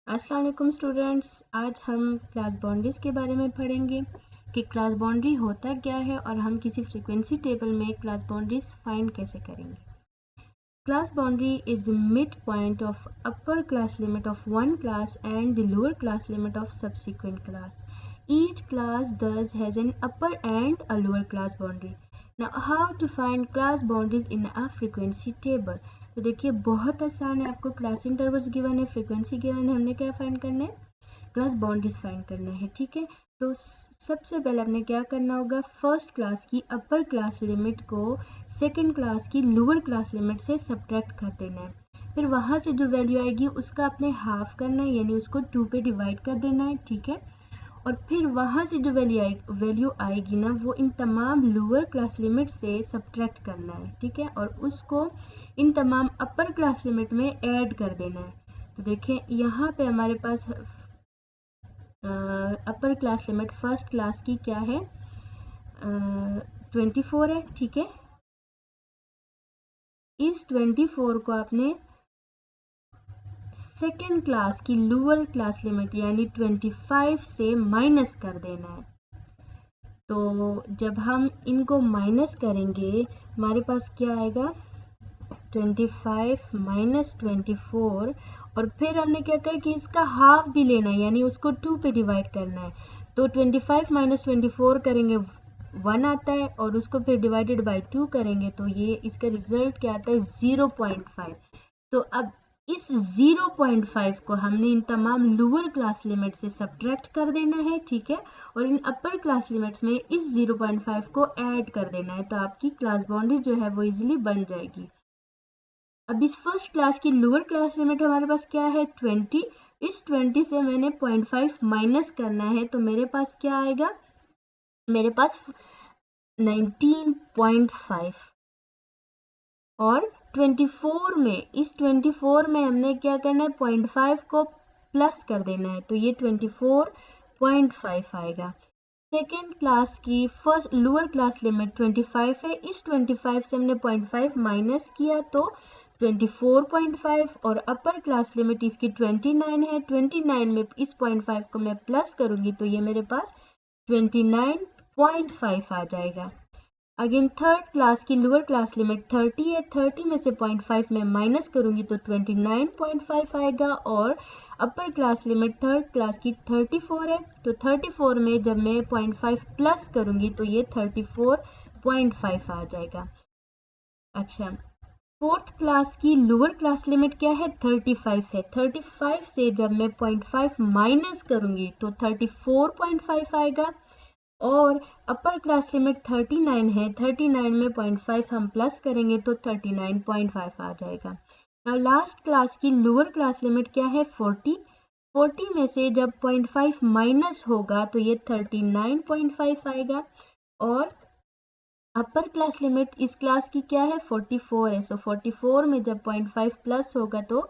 अस्सलाम वालेकुम स्टूडेंट्स, आज हम क्लास बाउंड्रीज के बारे में पढ़ेंगे कि क्लास बाउंड्री होता क्या है और हम किसी फ्रीक्वेंसी टेबल में क्लास बाउंड्रीज फाइंड कैसे करेंगे। Class boundary is the mid point of upper class limit of one class and the lower class limit of subsequent class. Each class thus has an upper and a lower class boundary. Now how to find class boundaries in a frequency table? तो देखिए बहुत आसान है, आपको class intervals given है, frequency given है, हमने क्या फाइंड करना है, क्लास बाउंड्रीज फाइंड करना है। ठीक है, तो सबसे पहले आपने क्या करना होगा, फर्स्ट क्लास की अपर क्लास लिमिट को सेकंड क्लास की लोअर क्लास लिमिट से सब्ट्रैक्ट कर देना है। फिर वहाँ से जो वैल्यू आएगी उसका आपने हाफ करना है, यानी उसको 2 पे डिवाइड कर देना है। ठीक है, और फिर वहाँ से जो वैल्यू आएगी ना, वो इन तमाम लोअर क्लास लिमिट से सब्ट्रैक्ट करना है। ठीक है, और उसको इन तमाम अपर क्लास लिमिट में ऐड कर देना है। तो देखें यहाँ पे हमारे पास upper class limit first class की क्या है, 24 है। ठीक है, इस 24 को आपने सेकेंड क्लास की लोअर क्लास लिमिट यानी 25 से माइनस कर देना है। तो जब हम इनको माइनस करेंगे हमारे पास क्या आएगा, 25 माइनस 24, और फिर हमने क्या कहा कि इसका हाफ भी लेना है, यानी उसको 2 पे डिवाइड करना है। तो 25 माइनस 24 करेंगे 1 आता है, और उसको फिर डिवाइडेड बाय 2 करेंगे तो ये इसका रिजल्ट क्या आता है, 0.5। तो अब इस 0.5 को हमने इन तमाम लोअर क्लास लिमिट से सब्ट्रैक्ट कर देना है। ठीक है, और इन अपर क्लास लिमिट्स में इस 0.5 को ऐड कर देना है, तो आपकी क्लास बाउंड्री जो है वो इजीली बन जाएगी। अब इस फर्स्ट क्लास की लोअर क्लास लिमिट हमारे पास क्या है, 20। इस 20 से मैंने 0.5 माइनस करना है, तो मेरे पास क्या आएगा, मेरे पास 19.5। और 24 में, इस 24 में हमने क्या करना है, 0.5 को प्लस कर देना है, तो ये 24.5 आएगा। सेकेंड क्लास की फर्स्ट लोअर क्लास लिमिट 25 है, इस 25 से हमने 0.5 माइनस किया तो 24.5, और अपर क्लास लिमिट इसकी 29 है। 29 में इस 0.5 को मैं प्लस करूंगी तो ये मेरे पास 29.5 आ जाएगा। अगेन थर्ड क्लास की लोअर क्लास लिमिट 30 है, 30 में से 0.5 में माइनस करूंगी तो 29.5 आएगा, और अपर क्लास लिमिट थर्ड क्लास की 34 है, तो 34 में जब मैं 0.5 प्लस करूंगी तो ये 34.5 आ जाएगा। अच्छा, फोर्थ क्लास की लोअर क्लास लिमिट क्या है, 35 है, 35 से जब मैं 0.5 माइनस करूंगी तो 34.5 आएगा, और अपर क्लास लिमिट 39 है, 39 में 0.5 हम प्लस करेंगे तो 39.5 आ जाएगा। अब लास्ट क्लास की लोअर क्लास लिमिट क्या है, 40। 40 में से जब 0.5 माइनस होगा तो ये 39.5 आएगा, और अपर क्लास लिमिट इस क्लास की क्या है, 44 है। सो 44 में जब 0.5 प्लस होगा तो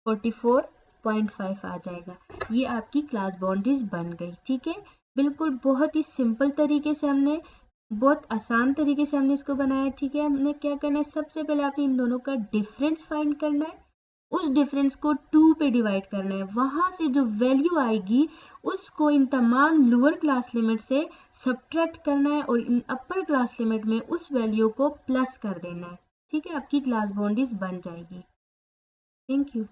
44.5 आ जाएगा। ये आपकी क्लास बाउंड्रीज बन गई। ठीक है, बिल्कुल बहुत ही सिंपल तरीके से हमने, बहुत आसान तरीके से हमने इसको बनाया। ठीक है, हमने क्या करना है, सबसे पहले आपने इन दोनों का डिफरेंस फाइंड करना है, उस डिफरेंस को 2 पे डिवाइड करना है, वहां से जो वैल्यू आएगी उसको इन तमाम लोअर क्लास लिमिट से सब्ट्रैक्ट करना है, और इन अपर क्लास लिमिट में उस वैल्यू को प्लस कर देना है। ठीक है, आपकी क्लास बाउंड्रीज बन जाएगी। Thank you.